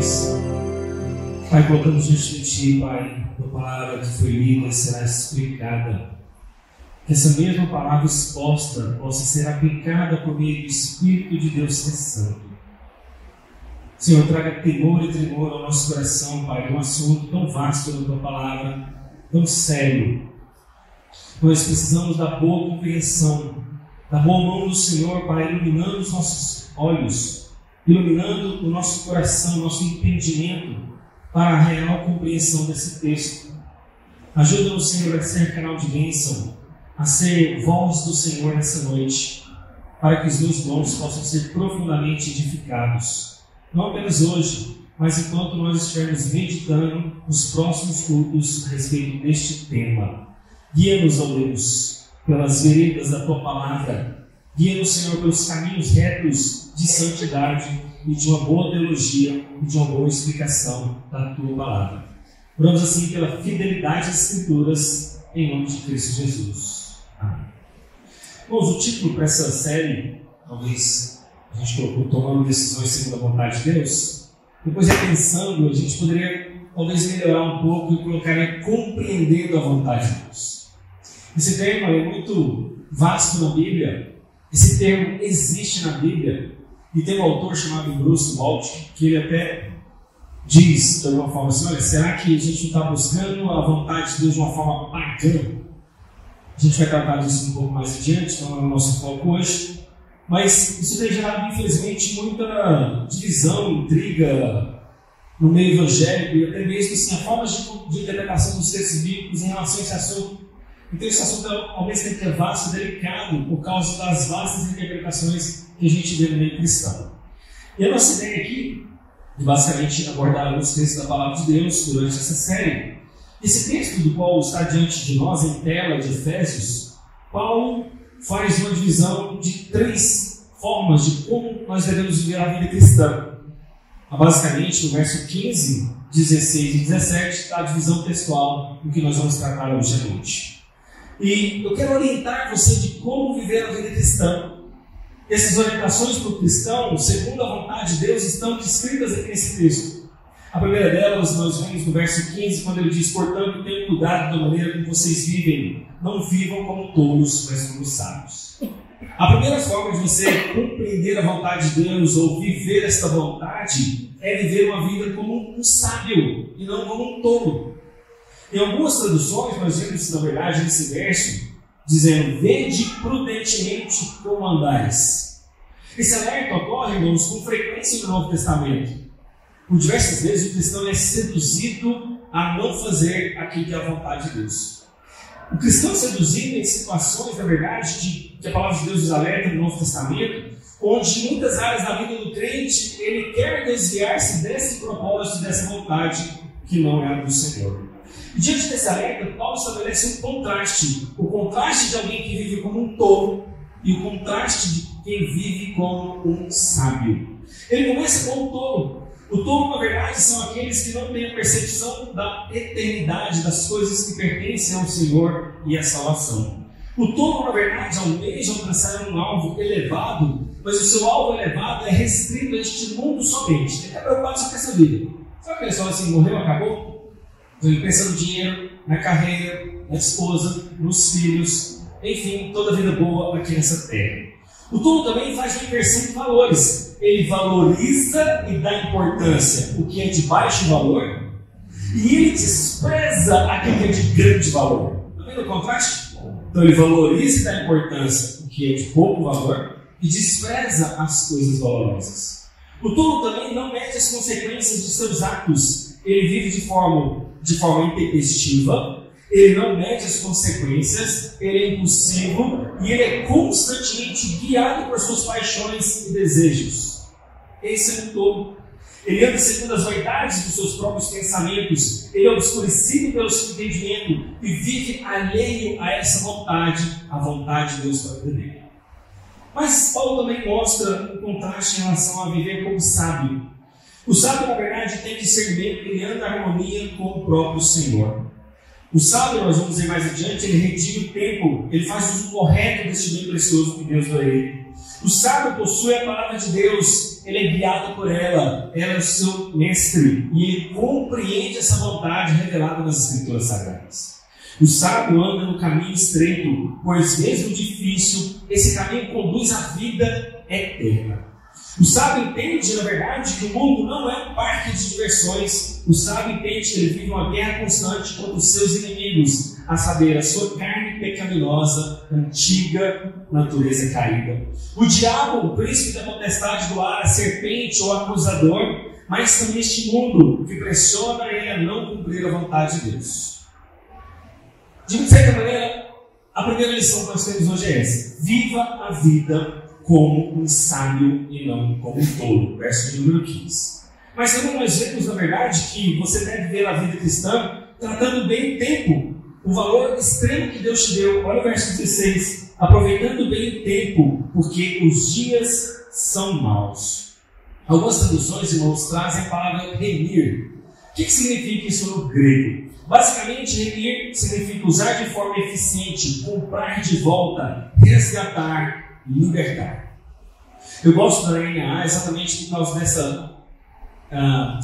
nós. Pai, colocamos diante de Ti, Pai, a palavra que foi lida será explicada. Que essa mesma palavra exposta possa ser aplicada por meio do Espírito de Deus que é santo. Senhor, traga temor e tremor ao nosso coração, Pai, de um assunto tão vasto da Tua palavra, tão sério. Nós precisamos da boa compreensão, da boa mão do Senhor, Pai, iluminando os nossos olhos, iluminando o nosso coração, o nosso entendimento para a real compreensão desse texto. Ajuda-nos, Senhor, a ser canal de bênção, a ser voz do Senhor nessa noite, para que os meus dons possam ser profundamente edificados, não apenas hoje, mas enquanto nós estivermos meditando nos próximos cultos a respeito deste tema. Guia-nos, ó Deus, pelas veredas da Tua palavra. Guia-nos, Senhor, pelos caminhos retos de santidade e de uma boa teologia e de uma boa explicação da Tua palavra. Oramos assim pela fidelidade às Escrituras, em nome de Cristo Jesus. Amém. Bom, o título para essa série, talvez a gente colocou tomando decisões segundo a vontade de Deus. Depois, repensando, a gente poderia talvez melhorar um pouco e colocar compreendendo a vontade de Deus. Esse termo é muito vasto na Bíblia. Esse termo existe na Bíblia. E tem um autor chamado Bruce Waltke, que ele até diz de alguma forma assim: olha, será que a gente não está buscando a vontade de Deus de uma forma pagã? A gente vai tratar disso um pouco mais adiante, não é o nosso foco hoje. Mas isso tem gerado, infelizmente, muita divisão, intriga no meio evangélico e até mesmo assim, a forma de interpretação dos textos bíblicos em relação a esse assunto. Então esse assunto, ao mesmo tempo que é vasto e delicado, por causa das vastas interpretações que a gente vê no meio cristão. E a nossa ideia aqui é basicamente abordar alguns textos da Palavra de Deus durante essa série. Esse texto do qual está diante de nós em tela de Efésios, Paulo faz uma divisão de 3 formas de como nós devemos viver a vida cristã. Basicamente, no verso 15, 16 e 17 está a divisão textual do que nós vamos tratar hoje à noite. E eu quero orientar você de como viver a vida cristã. Essas orientações para o cristão, segundo a vontade de Deus, estão descritas aqui nesse texto. A primeira delas nós vemos no verso 15, quando ele diz: portanto, tenham cuidado da maneira como vocês vivem. Não vivam como tolos, mas como sábios. A primeira forma de você compreender a vontade de Deus ou viver esta vontade é viver uma vida como um sábio e não como um tolo. Em algumas traduções nós vemos, na verdade, nesse verso, dizendo: vede prudentemente como andais. Esse alerta ocorre, irmãos, com frequência no Novo Testamento. Por diversas vezes o cristão é seduzido a não fazer aquilo que é a vontade de Deus. O cristão é seduzido em situações, na verdade, que a palavra de Deus nos alerta no Novo Testamento, onde em muitas áreas da vida do crente ele quer desviar-se desse propósito, dessa vontade que não é a do Senhor. E diante desse alerta, Paulo estabelece um contraste. O contraste de alguém que vive como um tolo e o contraste de quem vive como um sábio. Ele começa como um tolo. O tolo, na verdade, são aqueles que não têm a percepção da eternidade, das coisas que pertencem ao Senhor e à salvação. O tolo, na verdade, almeja alcançar um alvo elevado, mas o seu alvo elevado é restrito a este mundo somente. Ele está preocupado só com essa vida. Sabe aquele pessoal assim, morreu, acabou? Ele pensa no dinheiro, na carreira, na esposa, nos filhos, enfim, toda a vida boa aqui nessa terra. O tolo também faz uma inversão de valores. Ele valoriza e dá importância o que é de baixo valor e ele despreza aquilo que é de grande valor. Está vendo o contraste? Então ele valoriza e dá importância o que é de pouco valor e despreza as coisas valorosas. O tolo também não mede as consequências de seus atos. Ele vive de forma intempestiva, ele não mede as consequências, ele é impulsivo e ele é constantemente guiado por suas paixões e desejos. Esse é um tolo. Ele anda segundo as vaidades dos seus próprios pensamentos, ele é obscurecido pelo seu entendimento e vive alheio a essa vontade, a vontade de Deus para a vida dele. Mas Paulo também mostra um contraste em relação a viver como sábio. O sábio, na verdade, tem discernimento, ele anda em harmonia com o próprio Senhor. O sábio, nós vamos ver mais adiante, ele redime o tempo, ele faz o uso correto deste bem precioso que Deus dá a ele. O sábio possui a palavra de Deus, ele é guiado por ela é o seu mestre, e ele compreende essa vontade revelada nas Escrituras Sagradas. O sábio anda no caminho estreito, pois mesmo difícil, esse caminho conduz à vida eterna. O sábio entende, na verdade, que o mundo não é um parque de diversões. O sábio entende que ele vive uma guerra constante contra os seus inimigos, a saber, a sua carne pecaminosa, antiga natureza caída. O diabo, o príncipe da potestade do ar, a serpente ou acusador, mas também este mundo que pressiona ele a não cumprir a vontade de Deus. De certa maneira, a primeira lição que nós temos hoje é essa: viva a vida como um sábio e não como um tolo. Verso de número 15. Mas também nós vemos, na verdade, que você deve ver a vida cristã tratando bem o tempo, o valor extremo que Deus te deu. Olha o verso 16. Aproveitando bem o tempo, porque os dias são maus. Algumas traduções, irmãos, trazem a palavra remir. O que significa isso no grego? Basicamente, remir significa usar de forma eficiente, comprar de volta, resgatar, libertar. Eu gosto da NAA exatamente por causa dessa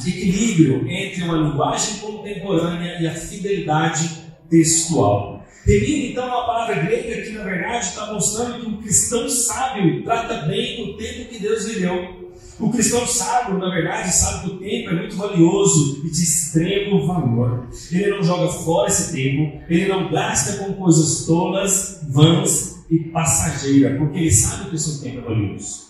equilíbrio entre uma linguagem contemporânea e a fidelidade textual. Remir, então, é uma palavra grega que, na verdade, está mostrando que um cristão sábio trata bem o tempo que Deus lhe deu. O cristão sábio, na verdade, sabe que o tempo é muito valioso e de extremo valor. Ele não joga fora esse tempo, ele não gasta com coisas tolas, vãs e passageira, porque ele sabe que o seu tempo é valioso.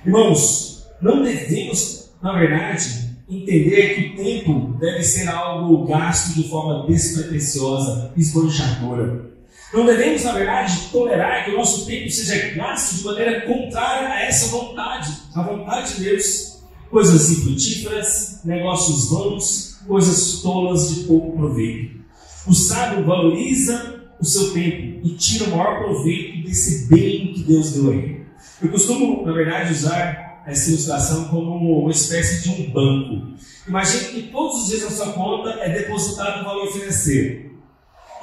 Irmãos, não devemos, na verdade, entender que o tempo deve ser algo gasto de forma despretensiosa, esbanjadora. Não devemos, na verdade, tolerar que o nosso tempo seja gasto de maneira contrária a essa vontade, a vontade de Deus. Coisas infrutíferas, negócios vãos, coisas tolas de pouco proveito. O sábio valoriza o seu tempo e tira o maior proveito desse bem que Deus deu a ele. Eu costumo, na verdade, usar essa ilustração como uma espécie de um banco. Imagine que todos os dias na sua conta é depositado um valor financeiro.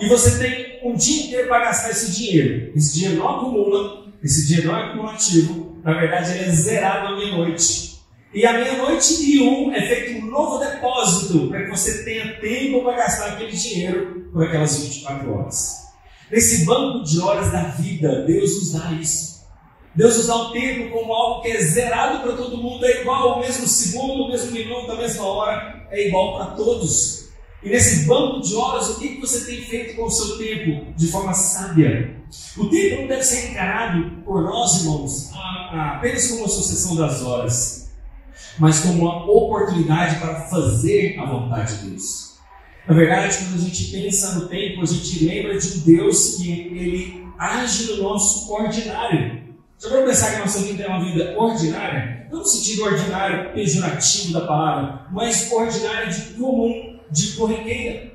E você tem um dia inteiro para gastar esse dinheiro. Esse dinheiro não acumula, esse dinheiro não é acumulativo. Na verdade, ele é zerado à meia-noite. E à meia-noite e é feito um novo depósito para que você tenha tempo para gastar aquele dinheiro por aquelas 24 horas. Nesse banco de horas da vida, Deus nos dá isso. Deus nos dá o tempo como algo que é zerado para todo mundo, é igual ao mesmo segundo, ao mesmo minuto, à mesma hora, é igual para todos. E nesse banco de horas, o que você tem feito com o seu tempo de forma sábia? O tempo não deve ser encarado por nós, irmãos, apenas como uma sucessão das horas, mas como uma oportunidade para fazer a vontade de Deus. Na verdade, quando a gente pensa no tempo, a gente lembra de um Deus que ele age no nosso ordinário. Já vamos pensar que a nossa vida é uma vida ordinária? Não no sentido ordinário, pejorativo da palavra, mas ordinário de comum, de corriqueira.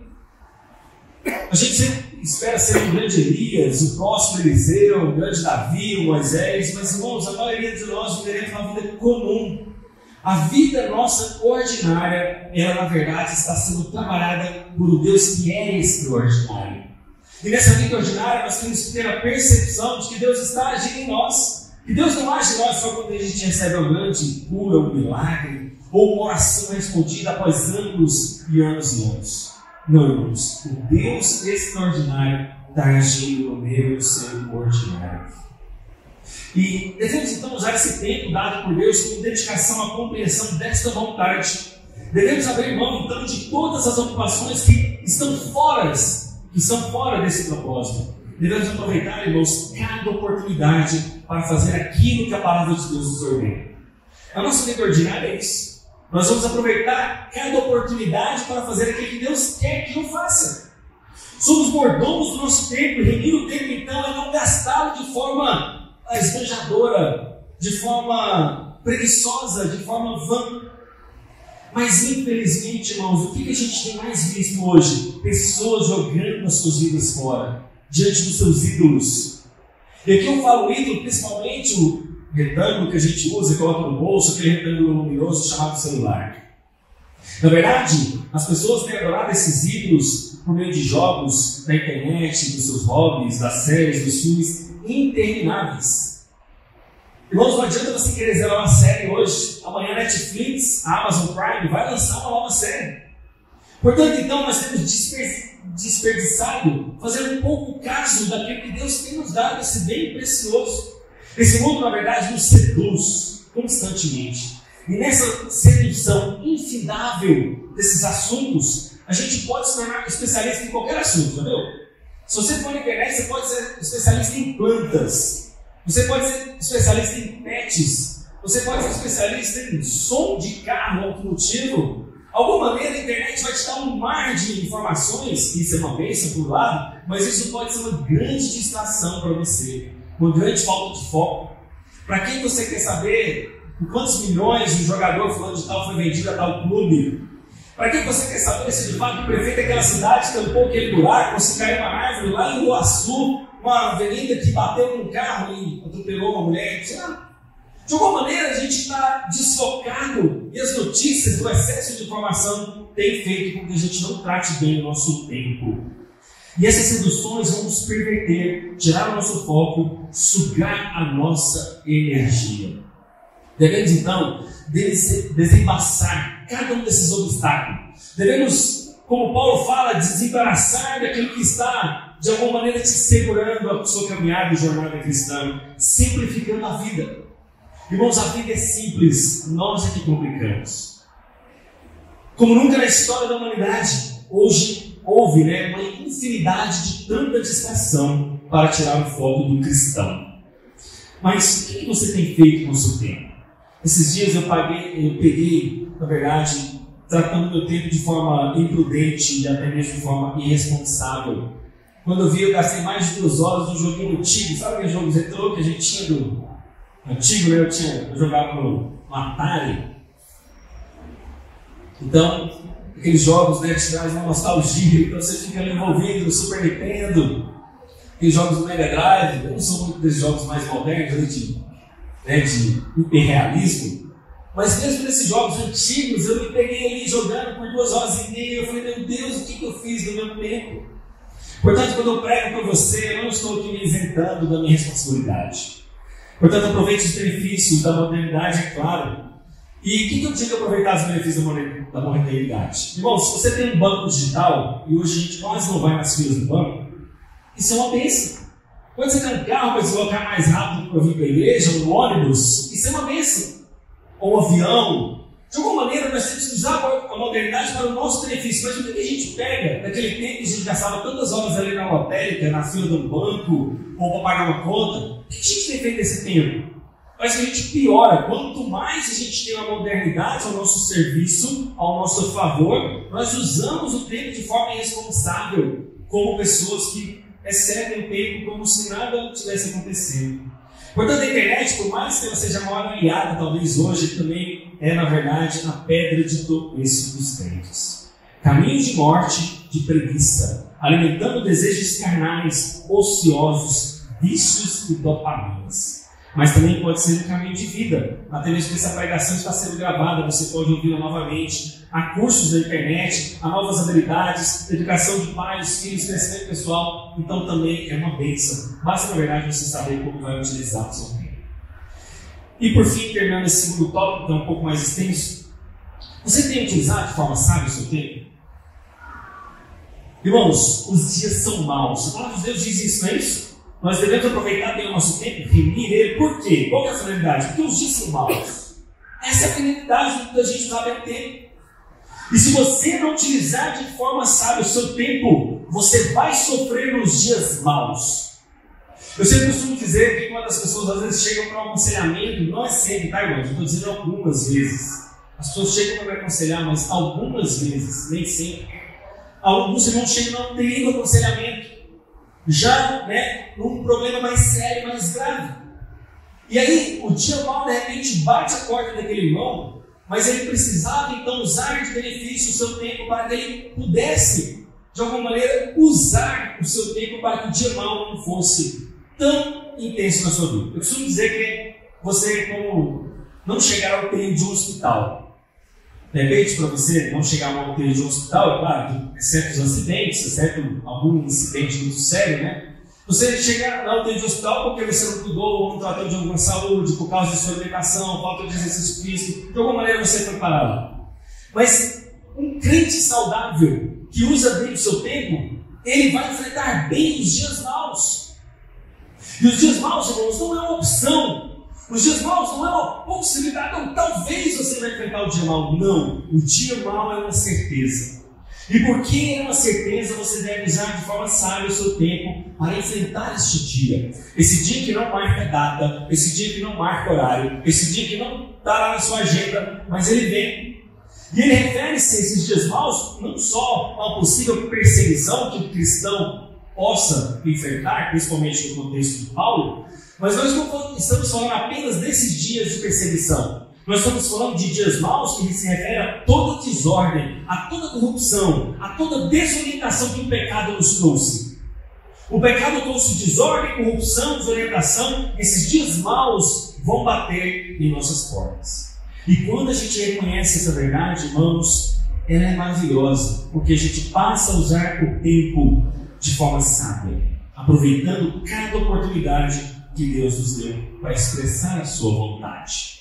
A gente sempre espera ser um grande Elias, o próximo Eliseu, o grande Davi, o Moisés, mas, irmãos, a maioria de nós viveremos uma vida comum. A vida nossa ordinária, ela na verdade está sendo trabalhada por um Deus que é extraordinário. E nessa vida ordinária nós temos que ter a percepção de que Deus está agindo em nós. Que Deus não age em nós só quando a gente recebe uma grande cura, um milagre, ou uma oração respondida após anos e anos longos. Não, irmãos, o Deus extraordinário está agindo no meu e seu ordinário. E devemos então usar esse tempo dado por Deus com dedicação à compreensão desta vontade. Devemos abrir mão então de todas as ocupações que estão fora desse propósito. Devemos aproveitar, irmãos, cada oportunidade para fazer aquilo que a palavra de Deus nos ordena. A nossa vida ordinária é isso. Nós vamos aproveitar cada oportunidade para fazer aquilo que Deus quer que eu faça. Somos mordomos do nosso tempo, e remir o tempo então é não gastá-lo de forma esbanjadora, de forma preguiçosa, de forma vã. Mas infelizmente, irmãos, o que a gente tem mais visto hoje? Pessoas jogando as suas vidas fora, diante dos seus ídolos. E aqui eu falo ídolo, principalmente o retângulo que a gente usa e coloca no bolso, aquele retângulo luminoso chamado celular. Na verdade, as pessoas têm adorado esses ídolos por meio de jogos da internet, dos seus hobbies, das séries, dos filmes intermináveis. Irmãos, não adianta você querer zerar uma série hoje. Amanhã a Netflix, a Amazon Prime vai lançar uma nova série. Portanto, então, nós temos desperdiçado, fazendo um pouco caso daquilo que Deus tem nos dado, esse bem precioso. Esse mundo, na verdade, nos seduz constantemente. E nessa sedução infindável desses assuntos, a gente pode se tornar especialista em qualquer assunto, entendeu? Se você for na internet, você pode ser especialista em plantas. Você pode ser especialista em pets. Você pode ser especialista em som de carro automotivo. Alguma maneira a internet vai te dar um mar de informações, isso é uma bênção por um lado, mas isso pode ser uma grande distração para você, uma grande falta de foco. Para quem você quer saber por quantos milhões um jogador fulano de tal foi vendido a tal clube? Para quem você quer saber se de fato o prefeito daquela cidade tampou aquele buraco, ou se caiu uma árvore lá em Iguaçu, uma avenida que bateu num carro e atropelou uma mulher, sei lá. De alguma maneira a gente está desfocado e as notícias do excesso de informação têm feito com que a gente não trate bem o nosso tempo. E essas seduções vão nos perverter, tirar o nosso foco, sugar a nossa energia. Devemos então desembaçar cada um desses obstáculos. Devemos, como Paulo fala, desembaraçar daquilo que está de alguma maneira te segurando a sua caminhada e jornada cristã, simplificando a vida. Irmãos, a vida é simples, nós é que complicamos. Como nunca na história da humanidade, hoje houve uma infinidade de tanta distração para tirar o foco do cristão. Mas o que você tem feito com o seu tempo? Esses dias eu peguei, na verdade, tratando meu tempo de forma imprudente e até mesmo de forma irresponsável. Quando eu vi, eu gastei mais de 2 horas no joguinho antigo. Sabe aquele jogo retrô que a gente tinha do antigo, né? Eu jogava no Atari. Então, aqueles jogos, né, te trazem uma nostalgia. Então você fica ali envolvido no Super Nintendo, aqueles jogos do Mega Drive. Eu não sou muito desses jogos mais modernos, de hiperrealismo. Mas mesmo nesses jogos antigos, eu me peguei ali jogando por 2 horas e meia. Eu falei, meu Deus, o que eu fiz no meu tempo? Portanto, quando eu prego para você, eu não estou aqui me isentando da minha responsabilidade. Portanto, aproveite os benefícios da modernidade, é claro. E o que eu digo aproveitar os benefícios da modernidade? Irmão, se você tem um banco digital, e hoje a gente quase não vai nas filas do banco, isso é uma bênção. Quando você tem um carro para deslocar mais rápido para vir para a igreja, um ônibus, isso é uma bênção. Ou um avião. De alguma maneira, nós temos que usar a modernidade para o nosso benefício. Mas o que a gente pega daquele tempo que a gente gastava tantas horas ali na lotérica, na fila do banco, ou para pagar uma conta? O que a gente tem feito nesse tempo? Parece que a gente piora. Quanto mais a gente tem a modernidade ao nosso serviço, ao nosso favor, nós usamos o tempo de forma irresponsável, como pessoas que excedem o tempo como se nada tivesse acontecido. Portanto, a internet, por mais que ela seja mal aliada, talvez hoje, também é, na verdade, a pedra de tropeço dos crentes. Caminho de morte, de preguiça, alimentando desejos carnais, ociosos, vícios e dopaminas. Mas também pode ser um caminho de vida. Até mesmo que essa pregação está sendo gravada, você pode ouvi-la novamente. Há cursos na internet, há novas habilidades, educação de pais, filhos, crescimento pessoal. Então também é uma bênção. Basta, na verdade, você saber como vai utilizar o seu tempo. E por fim, terminando esse segundo tópico, que é um pouco mais extenso, você tem utilizado de forma sábia o seu tempo? Irmãos, os dias são maus. A palavra de Deus diz isso, não é isso? Nós devemos aproveitar bem o nosso tempo, remir ele. Por quê? Qual que é a finalidade? Porque os dias são maus. Essa é a finalidade da gente usar bem o tempo. E se você não utilizar de forma sábia o seu tempo, você vai sofrer nos dias maus. Eu sempre costumo dizer que quando as pessoas às vezes chegam para um aconselhamento, não é sempre, tá, irmãos? Eu estou dizendo algumas vezes. As pessoas chegam para me aconselhar, mas algumas vezes, nem sempre. Alguns irmãos chegam não tendo aconselhamento. Já, num problema mais sério, mais grave. E aí, o dia mal, de repente, bate a porta daquele irmão, mas ele precisava, então, usar de benefício o seu tempo para que ele pudesse, de alguma maneira, usar o seu tempo para que o dia mal não fosse tão intenso na sua vida. Eu costumo dizer que você, como não chegar ao UTI de um hospital. De repente, para você não chegar a uma UTI de um hospital, é claro, exceto os acidentes, exceto algum incidente muito sério, Você chega na UTI de hospital porque você não cuidou ou não tratou de alguma saúde, por causa de sua alimentação, falta de exercício físico, de alguma maneira você foi parado. Mas um crente saudável, que usa bem o seu tempo, ele vai enfrentar bem os dias maus. E os dias maus, irmãos, não é uma opção. Os dias maus não é uma possibilidade. Não, talvez você vai enfrentar o dia mau. Não, o dia mau é uma certeza. E porque é uma certeza, você deve usar de forma sábia o seu tempo para enfrentar este dia. Esse dia que não marca data, esse dia que não marca horário, esse dia que não está lá na sua agenda, mas ele vem. E ele refere-se a esses dias maus não só a uma possível perseguição que o cristão possa enfrentar, principalmente no contexto de Paulo, mas nós não estamos falando apenas desses dias de perseguição. Nós estamos falando de dias maus que se refere a toda desordem, a toda corrupção, a toda desorientação que o pecado nos trouxe. O pecado trouxe desordem, corrupção, desorientação. Esses dias maus vão bater em nossas portas. E quando a gente reconhece essa verdade, irmãos, ela é maravilhosa, porque a gente passa a usar o tempo de forma sábia, aproveitando cada oportunidade que Deus nos deu para expressar a sua vontade.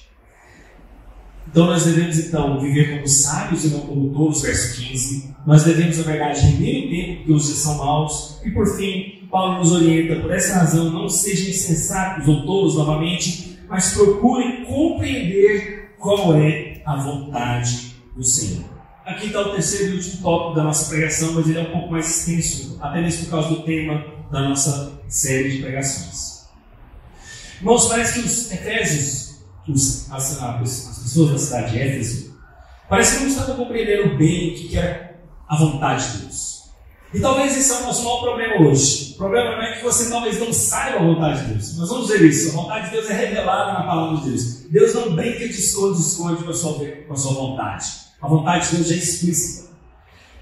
Então nós devemos viver como sábios e não como tolos, verso 15. Nós devemos, na verdade, render o tempo, porque os dias são maus. E por fim, Paulo nos orienta, por essa razão, não sejam insensatos ou tolos novamente, mas procurem compreender qual é a vontade do Senhor. Aqui está o terceiro e último tópico da nossa pregação, mas ele é um pouco mais extenso, até mesmo por causa do tema da nossa série de pregações. Irmãos, parece que os Efésios, as pessoas da cidade de Éfeso, parece que não estavam compreendendo bem o que era a vontade de Deus. E talvez esse é o nosso maior problema hoje. O problema não é que você talvez não saiba a vontade de Deus. Nós vamos dizer isso, a vontade de Deus é revelada na palavra de Deus. Deus não brinca de esconde com a sua vontade. A vontade de Deus já é explícita.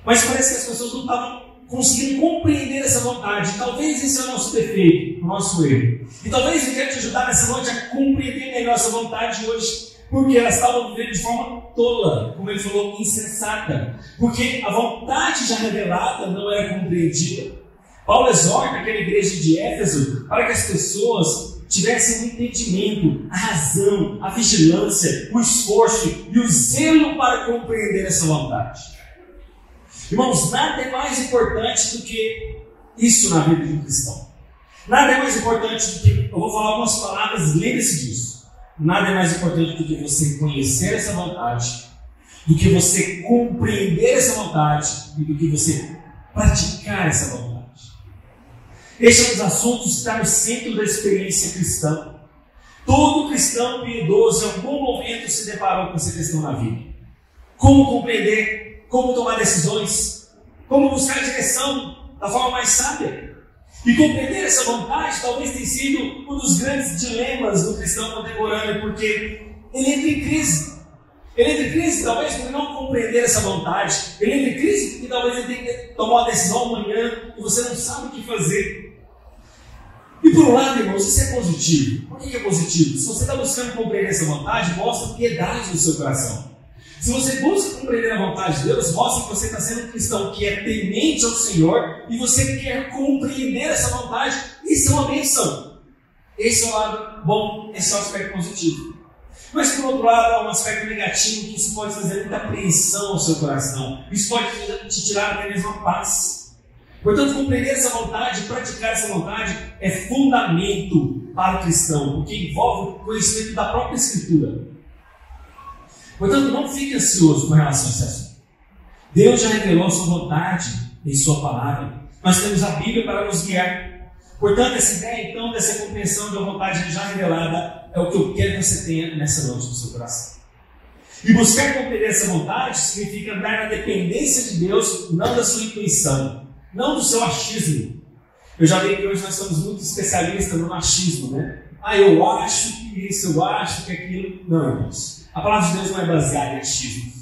Mas parece que as pessoas não estavam conseguindo compreender essa vontade. Talvez esse é o nosso defeito, o nosso erro. E talvez eu quero te ajudar nessa noite a compreender melhor essa vontade de hoje. Porque elas estavam vivendo de forma tola, como ele falou, insensata. Porque a vontade já revelada não era compreendida. Paulo exorta aquela igreja de Éfeso para que as pessoas tivessem o entendimento, a razão, a vigilância, o esforço e o zelo para compreender essa vontade. Irmãos, nada é mais importante do que isso na vida de um cristão. Nada é mais importante do que, eu vou falar algumas palavras, lembre-se disso. Nada é mais importante do que você conhecer essa vontade, do que você compreender essa vontade e do que você praticar essa vontade. Este é um dos assuntos que está no centro da experiência cristã. Todo cristão piedoso em algum momento se deparou com essa questão na vida. Como compreender, como tomar decisões, como buscar direção da forma mais sábia. E compreender essa vontade talvez tenha sido um dos grandes dilemas do cristão contemporâneo, porque ele entra em crise. Ele entra em crise talvez por não compreender essa vontade. Ele entra em crise porque talvez ele tenha que tomar uma decisão amanhã e você não sabe o que fazer. E por um lado, irmãos, isso é positivo. Por que é positivo? Se você está buscando compreender essa vontade, mostra piedade no seu coração. Se você busca compreender a vontade de Deus, mostra que você está sendo um cristão que é temente ao Senhor e você quer compreender essa vontade. Isso é uma bênção. Esse é o lado bom, esse é o aspecto positivo. Mas por outro lado, há um aspecto negativo que isso pode fazer muita apreensão ao seu coração. Isso pode te tirar até mesmo a paz. Portanto, compreender essa vontade, praticar essa vontade é fundamento para o cristão, porque envolve o conhecimento da própria Escritura. Portanto, não fique ansioso com relação a esse assunto. Deus já revelou a sua vontade em sua palavra. Nós temos a Bíblia para nos guiar. Portanto, essa ideia, então, dessa compreensão da vontade já revelada é o que eu quero que você tenha nessa noite no seu coração. E buscar compreender essa vontade significa andar na dependência de Deus, não da sua intuição, não do seu achismo. Eu já vi que hoje nós somos muito especialistas no achismo, né? Eu acho que isso, eu acho que aquilo. Não, irmãos. A palavra de Deus não é baseada em achismo.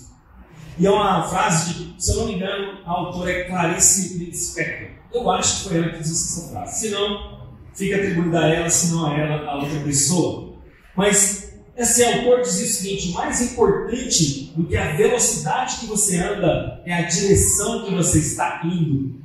E é uma frase de, se eu não me engano, a autora é Clarice Lispector. Eu acho que foi ela que disse essa frase. Se não, fica atribuída a ela, se não a ela, a outra pessoa. Mas esse autor dizia o seguinte: o mais importante do que a velocidade que você anda é a direção que você está indo.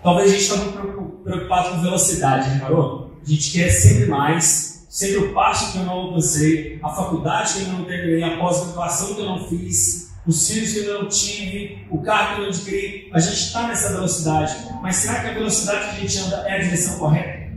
Talvez a gente está muito preocupado com velocidade, reparou? A gente quer sempre mais, sempre o passo que eu não alcancei, a faculdade que eu não terminei, a pós-graduação que eu não fiz, os filhos que eu não tive, o carro que eu não adquiri. A gente está nessa velocidade, mas será que a velocidade que a gente anda é a direção correta?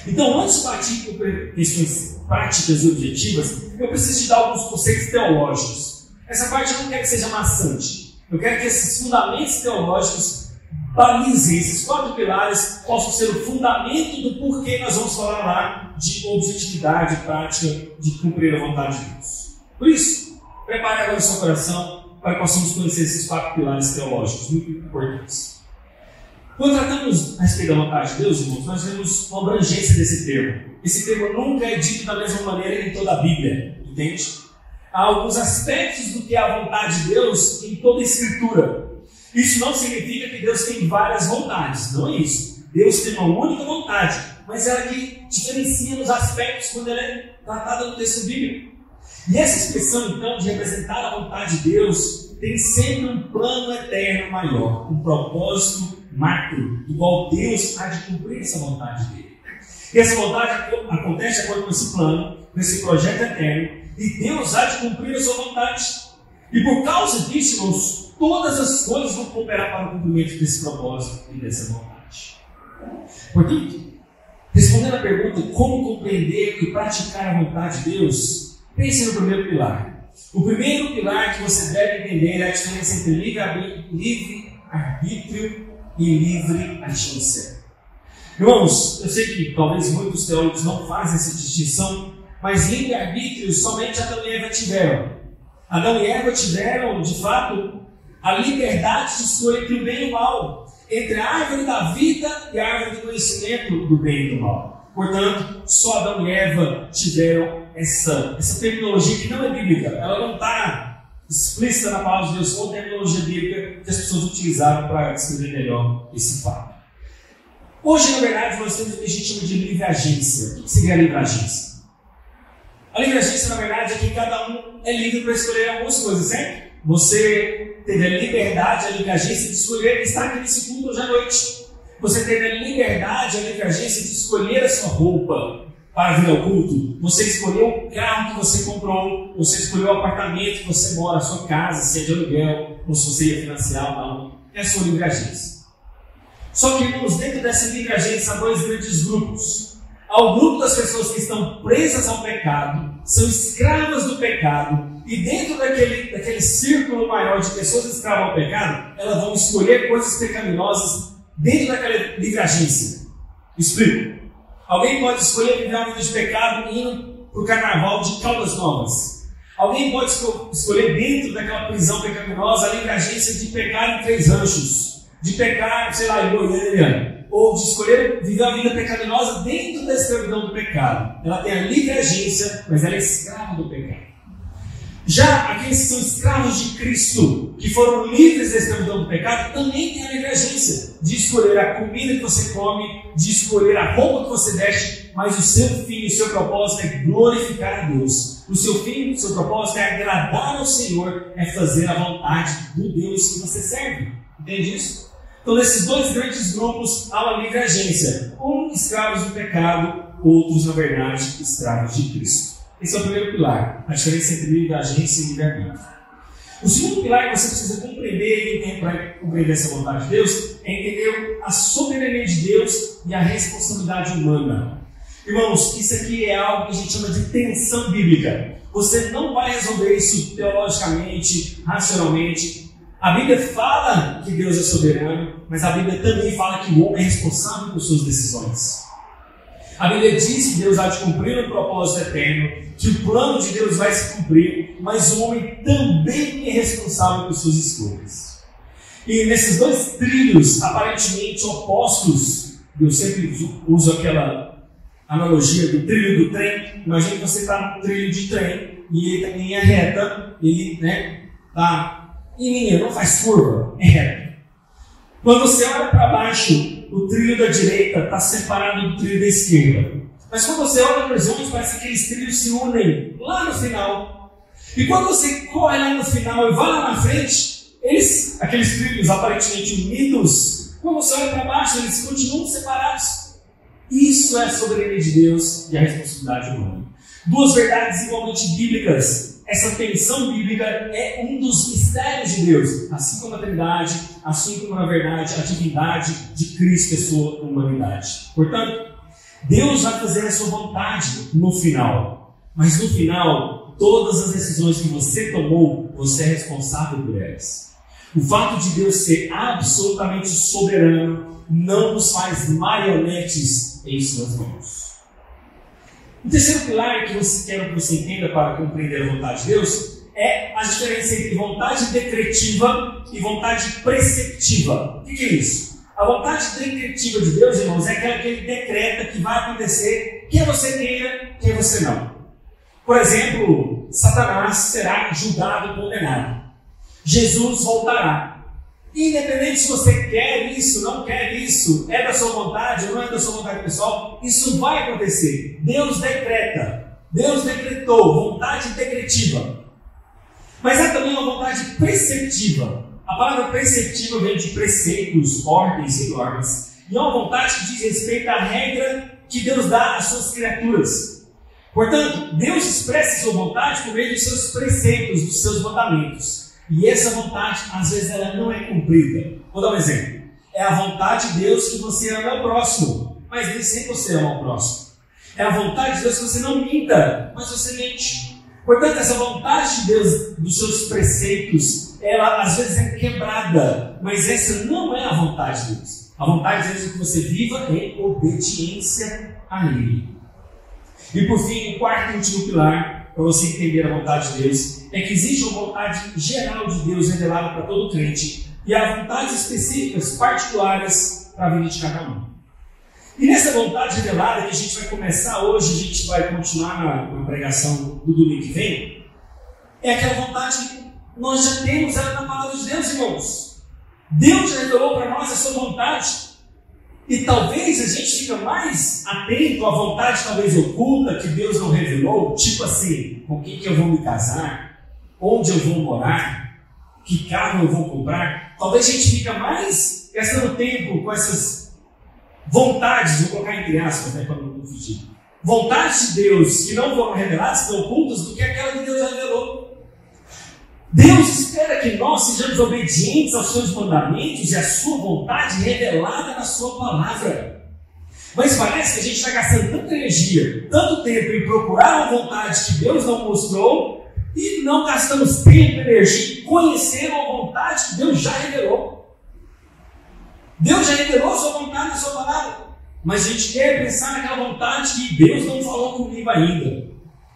Então, antes de partir por questões práticas e objetivas, eu preciso te dar alguns conceitos teológicos. Essa parte eu não quero que seja maçante. Eu quero que esses fundamentos teológicos balizem, esses 4 pilares possam ser o fundamento do porquê nós vamos falar lá de objetividade, prática, de cumprir a vontade de Deus. Por isso, prepare agora o seu coração para que possamos conhecer esses 4 pilares teológicos muito importantes. Quando tratamos a respeito da vontade de Deus, irmãos, nós vemos uma abrangência desse termo. Esse termo nunca é dito da mesma maneira em toda a Bíblia, entende? Há alguns aspectos do que é a vontade de Deus em toda a Escritura. Isso não significa que Deus tem várias vontades, não é isso. Deus tem uma única vontade, mas ela que diferencia nos aspectos quando ela é tratada no texto bíblico. E essa expressão, então, de representar a vontade de Deus, tem sempre um plano eterno maior, um propósito macro, do qual Deus há de cumprir essa vontade dele. E essa vontade acontece de acordo com esse plano, com esse projeto eterno, e Deus há de cumprir a sua vontade. E por causa disso, irmãos, todas as coisas vão cooperar para o cumprimento desse propósito e dessa vontade. Portanto, respondendo à pergunta como compreender e praticar a vontade de Deus, pense no primeiro pilar. O primeiro pilar que você deve entender é a diferença entre livre-arbítrio e livre agência. Irmãos, eu sei que talvez muitos teólogos não fazem essa distinção, mas livre-arbítrio somente Adão e Eva tiveram. Adão e Eva tiveram, de fato, a liberdade de escolher entre o bem e o mal, entre a árvore da vida e a árvore do conhecimento do bem e do mal. Portanto, só Adão e Eva tiveram essa terminologia que não é bíblica, ela não está explícita na palavra de Deus, ou terminologia bíblica que as pessoas utilizaram para descrever melhor esse fato. Hoje, na verdade, nós temos o que a gente chama de livre agência. O que seria a livre agência? A livre agência, na verdade, é que cada um é livre para escolher algumas coisas, certo? Você teve a liberdade, a livre agência de escolher estar aqui nesse culto hoje à noite. Você teve a liberdade, a livre agência de escolher a sua roupa para vir ao culto. Você escolheu o carro que você comprou, você escolheu o apartamento que você mora, a sua casa, se é de aluguel, ou se você ia financiar ou não. É a sua livre agência. Só que, irmãos, dentro dessa livre agência há 2 grandes grupos. Há o grupo das pessoas que estão presas ao pecado, são escravas do pecado, e dentro daquele círculo maior de pessoas escravas ao pecado, elas vão escolher coisas pecaminosas dentro daquela livre agência. Explico. Alguém pode escolher viver uma vida de pecado indo para o carnaval de Caldas Novas. Alguém pode escolher dentro daquela prisão pecaminosa a livre agência de pecar em Três Ranchos, de pecar, sei lá, em Goiânia, ou de escolher viver uma vida pecaminosa dentro da escravidão do pecado. Ela tem a livre agência, mas ela é escrava do pecado. Já aqueles que são escravos de Cristo, que foram livres da escravidão do pecado, também têm a livre agência de escolher a comida que você come, de escolher a roupa que você veste, mas o seu fim, o seu propósito é glorificar a Deus. O seu fim, o seu propósito é agradar ao Senhor, é fazer a vontade do Deus que você serve. Entende isso? Então, nesses 2 grandes grupos, há uma livre agência. Escravos do pecado, outros, na verdade, escravos de Cristo. Esse é o primeiro pilar, a diferença entre livre agência e livre-arbítrio. O segundo pilar que você precisa compreender e entender para compreender essa vontade de Deus é entender a soberania de Deus e a responsabilidade humana. Irmãos, isso aqui é algo que a gente chama de tensão bíblica. Você não vai resolver isso teologicamente, racionalmente. A Bíblia fala que Deus é soberano, mas a Bíblia também fala que o homem é responsável por suas decisões. A Bíblia diz que Deus há de cumprir um propósito eterno, que o plano de Deus vai se cumprir, mas o homem também é responsável por suas escolhas. E nesses 2 trilhos aparentemente opostos, eu sempre uso aquela analogia do trilho do trem. Imagina que você está no trilho de trem e ele está em linha reta, ele está em linha, não faz curva, é reto. Quando você olha para baixo, o trilho da direita está separado do trilho da esquerda. Mas quando você olha no horizonte, parece que aqueles trilhos se unem lá no final. E quando você corre lá no final e vai lá na frente, aqueles trilhos aparentemente unidos, Quando você olha para baixo, eles continuam separados. Isso é a soberania de Deus e a responsabilidade humana. Duas verdades igualmente bíblicas. Essa tensão bíblica é um dos mistérios de Deus, assim como a Trindade, assim como, na verdade, a divindade de Cristo e a sua humanidade. Portanto, Deus vai fazer a sua vontade no final. Mas no final, todas as decisões que você tomou, você é responsável por elas. O fato de Deus ser absolutamente soberano não nos faz marionetes em suas mãos. O terceiro pilar que quero que você entenda para compreender a vontade de Deus é a diferença entre vontade decretiva e vontade preceptiva. O que é isso? A vontade decretiva de Deus, irmãos, é aquela que Ele decreta que vai acontecer, quer você queira, quer você não. Por exemplo, Satanás será julgado e condenado. Jesus voltará. Independente se você quer isso, não quer isso, é da sua vontade ou não é da sua vontade pessoal, isso vai acontecer. Deus decreta. Deus decretou, vontade decretiva. Mas há também uma vontade preceptiva. A palavra preceptiva vem de preceitos, ordens e normas. E é uma vontade que diz respeito à regra que Deus dá às suas criaturas. Portanto, Deus expressa sua vontade por meio dos seus preceitos, dos seus mandamentos. E essa vontade, às vezes, ela não é cumprida. Vou dar um exemplo. É a vontade de Deus que você ama o próximo, mas nem sempre você ama o próximo. É a vontade de Deus que você não minta, mas você mente. Portanto, essa vontade de Deus, dos seus preceitos, ela às vezes é quebrada, mas essa não é a vontade de Deus. A vontade de Deus é que você viva em obediência a Ele. E por fim, o quarto e último pilar, para você entender a vontade de Deus, é que existe uma vontade geral de Deus revelada para todo crente e há vontades específicas, particulares para a vida de cada um. E nessa vontade revelada que a gente vai começar hoje, a gente vai continuar na pregação do domingo que vem, é aquela vontade que nós já temos ela na palavra de Deus, irmãos. Deus já revelou para nós a sua vontade. E talvez a gente fique mais atento à vontade talvez oculta que Deus não revelou, tipo assim, com quem que eu vou me casar, onde eu vou morar, que carro eu vou comprar. Talvez a gente fique mais gastando tempo com essas vontades, vou colocar entre aspas, para não confundir. Vontades de Deus que não foram reveladas, que estão ocultas, do que aquela que Deus já revelou. Deus espera que nós sejamos obedientes aos seus mandamentos e à sua vontade revelada na sua palavra. Mas parece que a gente está gastando tanta energia, tanto tempo em procurar uma vontade que Deus não mostrou e não gastamos tempo e energia em conhecer uma vontade que Deus já revelou. Deus já revelou a sua vontade na sua palavra, mas a gente quer pensar naquela vontade que Deus não falou comigo ainda.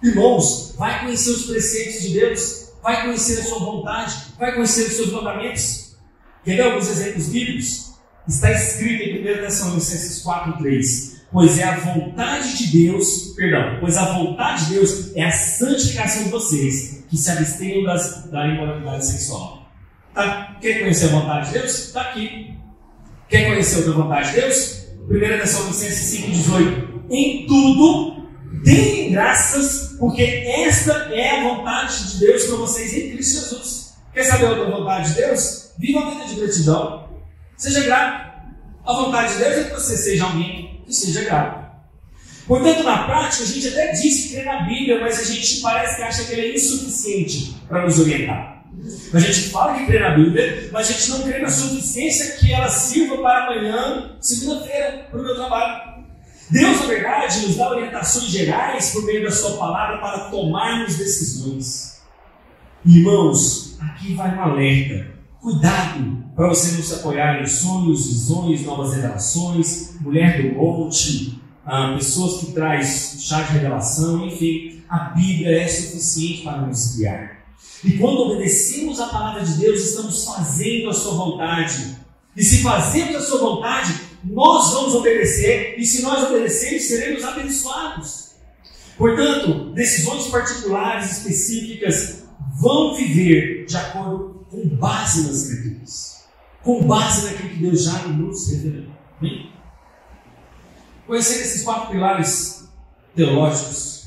Irmãos, vai conhecer os preceitos de Deus, vai conhecer a sua vontade, vai conhecer os seus mandamentos. Quer ver alguns exemplos bíblicos? Está escrito em 1 Tessalonicenses 4:3. Pois a vontade de Deus é a santificação de vocês, que se abstenham da imoralidade sexual. Tá? Quer conhecer a vontade de Deus? Está aqui. Quer conhecer outra vontade de Deus? 1 Tessalonicenses 5:18. Em tudo, deem graças, porque esta é a vontade de Deus para vocês em Cristo Jesus. Quer saber outra vontade de Deus? Viva a vida de gratidão. Seja grato. A vontade de Deus é que você seja alguém que seja grato. Portanto, na prática, a gente até diz que crê na Bíblia, mas a gente parece que acha que ela é insuficiente para nos orientar. A gente fala que crê na Bíblia, mas a gente não crê na suficiência que ela sirva para amanhã, segunda-feira, para o meu trabalho. Deus, na verdade, nos dá orientações gerais por meio da sua palavra para tomarmos decisões. Irmãos, aqui vai um alerta. Cuidado para você não se apoiar em sonhos, visões, novas revelações, mulher do monte, pessoas que traz chá de revelação, enfim, a Bíblia é suficiente para nos guiar. E quando obedecemos a palavra de Deus, estamos fazendo a sua vontade. E se fazemos a sua vontade, nós vamos obedecer, e se nós obedecermos, seremos abençoados. Portanto, decisões particulares, específicas, vão viver de acordo com base nas Escrituras, com base naquilo que Deus já nos revelou. Bem? Conhecendo esses 4 pilares teológicos,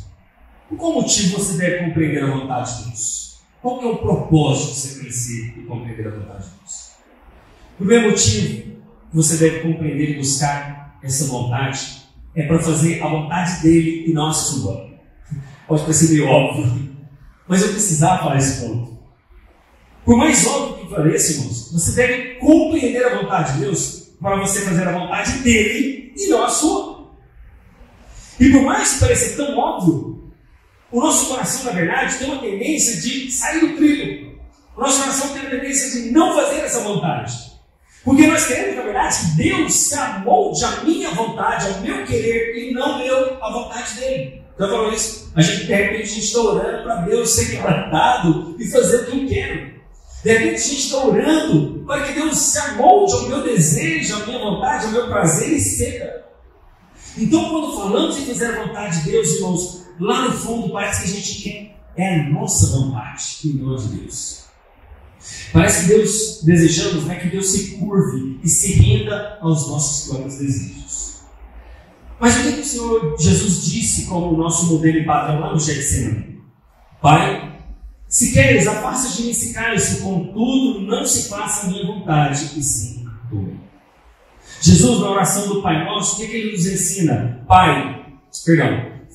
por qual motivo você deve compreender a vontade de Deus? Qual que é o propósito de você conhecer e compreender a vontade de Deus? O primeiro motivo que você deve compreender e buscar essa vontade é para fazer a vontade dele e não a sua. Pode parecer meio óbvio, mas eu precisava falar esse ponto. Por mais óbvio que pareça, irmãos, você deve compreender a vontade de Deus para você fazer a vontade dele e não a sua. E por mais que pareça tão óbvio, o nosso coração, na verdade, tem uma tendência de sair do trilho. O nosso coração tem a tendência de não fazer essa vontade. Porque nós queremos, na verdade, que Deus se amolde à minha vontade, ao meu querer, e não eu à vontade dele. Já falou isso? De repente, a gente está orando para Deus ser quebrantado e fazer o que eu quero. De repente, a gente está orando para que Deus se amolde ao meu desejo, à minha vontade, ao meu prazer e ceda. Então, quando falamos em fazer a vontade de Deus, irmãos, lá no fundo parece que a gente quer a nossa vontade e não a de Deus. Parece que Deus, desejamos, né, que Deus se curve e se renda aos nossos próprios desejos. Mas o que o Senhor Jesus disse como nosso modelo e padrão lá no Getsemane? Pai, se queres, afasta de mim esse cálice, contudo, não se faça a minha vontade, e sim a tua. Jesus, na oração do Pai Nosso, o que ele nos ensina?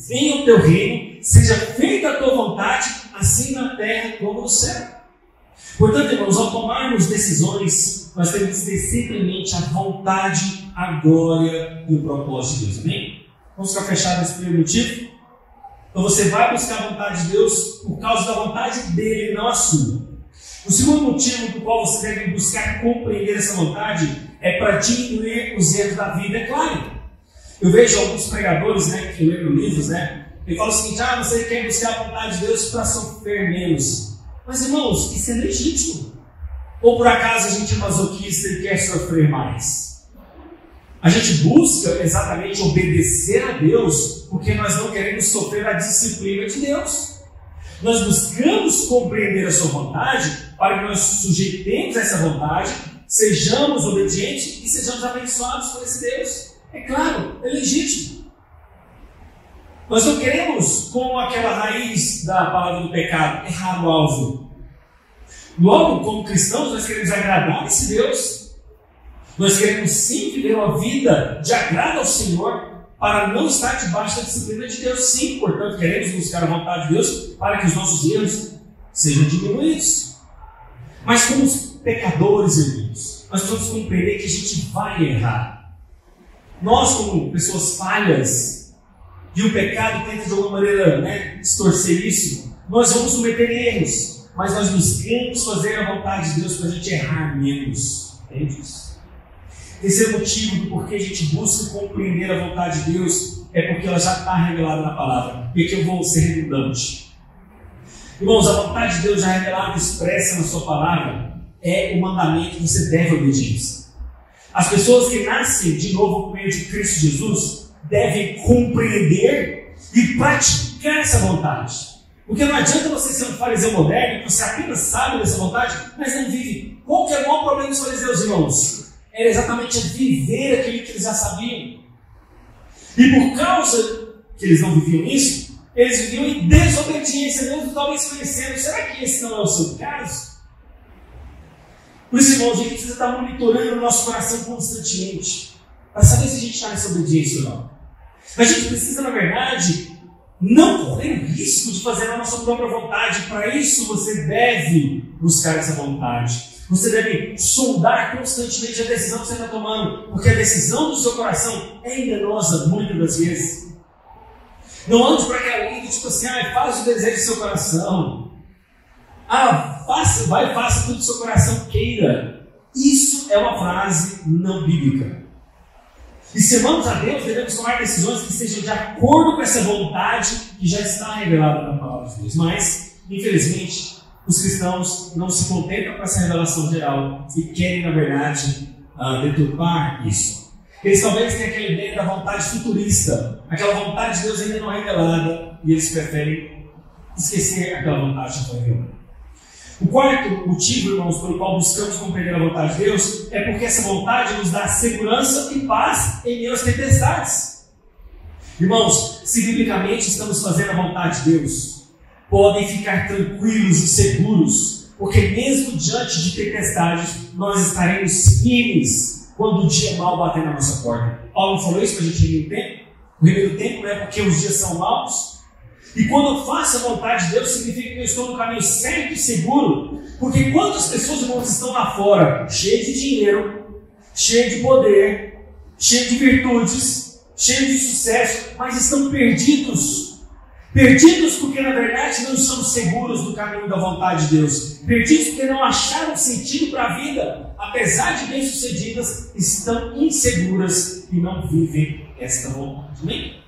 Venha o teu reino, seja feita a tua vontade, assim na terra como no céu. Portanto, irmãos, ao tomarmos decisões, nós temos que ter sempre em mente a vontade, a glória e o propósito de Deus. Amém? Vamos ficar fechados nesse primeiro motivo? Então você vai buscar a vontade de Deus por causa da vontade dele, não a sua. O segundo motivo pelo qual você deve buscar compreender essa vontade é para diminuir os erros da vida. É claro, eu vejo alguns pregadores, né, que eu leio livros, né, e falam o seguinte: você quer buscar a vontade de Deus para sofrer menos. Mas, irmãos, isso é legítimo. Ou por acaso a gente é masoquista e quer sofrer mais? A gente busca exatamente obedecer a Deus porque nós não queremos sofrer a disciplina de Deus. Nós buscamos compreender a sua vontade para que nós sujeitemos essa vontade, sejamos obedientes e sejamos abençoados por esse Deus. É claro, é legítimo. Nós não queremos, com aquela raiz da palavra do pecado, errar o alvo. Logo, como cristãos, nós queremos agradar esse Deus. Nós queremos sim viver uma vida de agrado ao Senhor, para não estar debaixo da disciplina de Deus. Sim, portanto, queremos buscar a vontade de Deus para que os nossos erros sejam diminuídos. Mas como pecadores, irmãos, nós precisamos compreender que a gente vai errar. Nós, como pessoas falhas, e o pecado tenta de alguma maneira, né, distorcer isso, nós vamos cometer erros, mas nós buscamos fazer a vontade de Deus para a gente errar menos. Entende isso? Esse é o motivo do porquê a gente busca compreender a vontade de Deus, é porque ela já está revelada na palavra. E aqui eu vou ser redundante. Irmãos, a vontade de Deus já revelada, expressa na sua palavra, é o mandamento que você deve obedecer. As pessoas que nascem de novo por meio de Cristo Jesus devem compreender e praticar essa vontade. Porque não adianta você ser um fariseu moderno, que você apenas sabe dessa vontade, mas não vive. Qual que é o maior problema dos fariseus, irmãos? Era exatamente viver aquilo que eles já sabiam. E por causa que eles não viviam isso, eles viviam em desobediência, mesmo talvez conhecendo. Será que esse não é o seu caso? Por isso, irmãos, a gente precisa estar monitorando o nosso coração constantemente, para saber se a gente está nessa obediência ou não. A gente precisa, na verdade, não correr o risco de fazer a nossa própria vontade. Para isso, você deve buscar essa vontade. Você deve sondar constantemente a decisão que você está tomando, porque a decisão do seu coração é enganosa muitas das vezes. Não ande para aquela linha tipo assim: faz o desejo do seu coração. Faça tudo que o seu coração queira. Isso é uma frase não bíblica. E se amamos a Deus, devemos tomar decisões que estejam de acordo com essa vontade que já está revelada na palavra de Deus. Mas, infelizmente, os cristãos não se contentam com essa revelação geral e querem, na verdade, deturpar isso. Eles talvez tenham aquela ideia da vontade futurista, aquela vontade de Deus ainda não revelada, e eles preferem esquecer aquela vontade que foi revelada. O quarto motivo, irmãos, pelo qual buscamos compreender a vontade de Deus é porque essa vontade nos dá segurança e paz em meio às tempestades. Irmãos, se biblicamente estamos fazendo a vontade de Deus, podem ficar tranquilos e seguros, porque mesmo diante de tempestades, nós estaremos firmes, quando o dia mal bater na nossa porta. Paulo falou isso para a gente remir o tempo. O remir do tempo é porque os dias são maus. E quando eu faço a vontade de Deus, significa que eu estou no caminho certo e seguro. Porque quantas pessoas, irmãos, estão lá fora, cheias de dinheiro, cheias de poder, cheias de virtudes, cheias de sucesso, mas estão perdidos. Perdidos porque, na verdade, não estão seguros do caminho da vontade de Deus. Perdidos porque não acharam sentido para a vida. Apesar de bem-sucedidas, estão inseguras e não vivem esta vontade. Amém?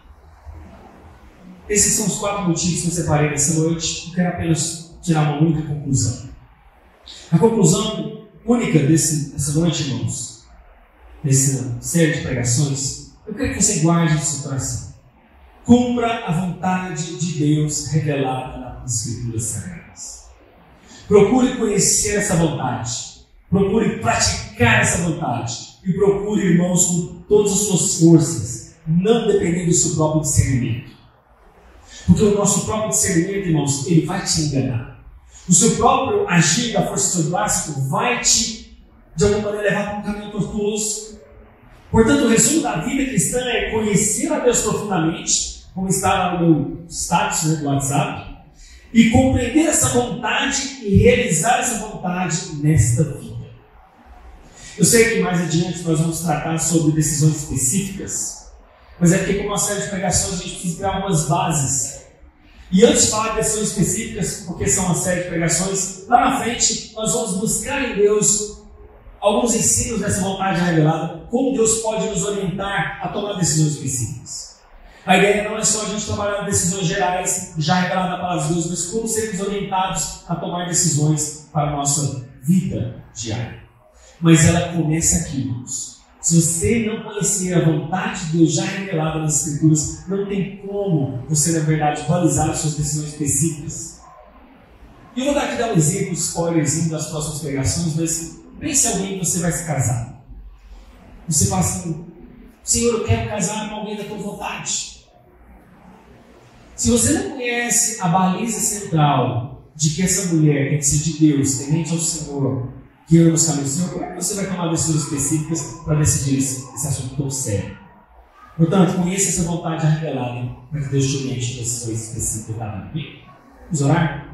Esses são os 4 motivos que eu separei nessa noite. Eu quero apenas tirar uma única conclusão. A conclusão única dessa noite, irmãos, dessa série de pregações, eu quero que você guarde no seu coração. Cumpra a vontade de Deus revelada nas Escrituras Sagradas. Procure conhecer essa vontade. Procure praticar essa vontade. E procure, irmãos, com todas as suas forças, não dependendo do seu próprio discernimento. Porque o nosso próprio discernimento, irmãos, ele vai te enganar. O seu próprio agir da força do seu braço vai te, de alguma maneira, levar para um caminho tortuoso. Portanto, o resumo da vida cristã é conhecer a Deus profundamente, como está lá no meu status, né, do WhatsApp, e compreender essa vontade e realizar essa vontade nesta vida. Eu sei que mais adiante nós vamos tratar sobre decisões específicas, mas é porque, como uma série de pregações, a gente precisa criar algumas bases. E antes de falar de decisões específicas, porque são uma série de pregações, lá na frente nós vamos buscar em Deus alguns ensinos dessa vontade revelada, como Deus pode nos orientar a tomar decisões específicas. A ideia não é só a gente trabalhar decisões gerais, já reveladas na palavra de Deus, mas como sermos orientados a tomar decisões para a nossa vida diária. Mas ela começa aqui, irmãos. Se você não conhecer a vontade de Deus já revelada nas Escrituras, não tem como você, na verdade, balizar as suas decisões específicas. E eu vou aqui dar um exemplo, um spoilerzinho das próximas pregações, mas pense em alguém que você vai se casar. Você fala assim: Senhor, eu quero casar com alguém da tua vontade. Se você não conhece a baliza central de que essa mulher tem que ser de Deus, temente ao Senhor, que ama os caminhos do Senhor, como é que você vai tomar decisões específicas para decidir esse assunto tão sério? Portanto, conheça essa vontade revelada para que Deus te oriente em decisões específicas da vida. Vamos orar?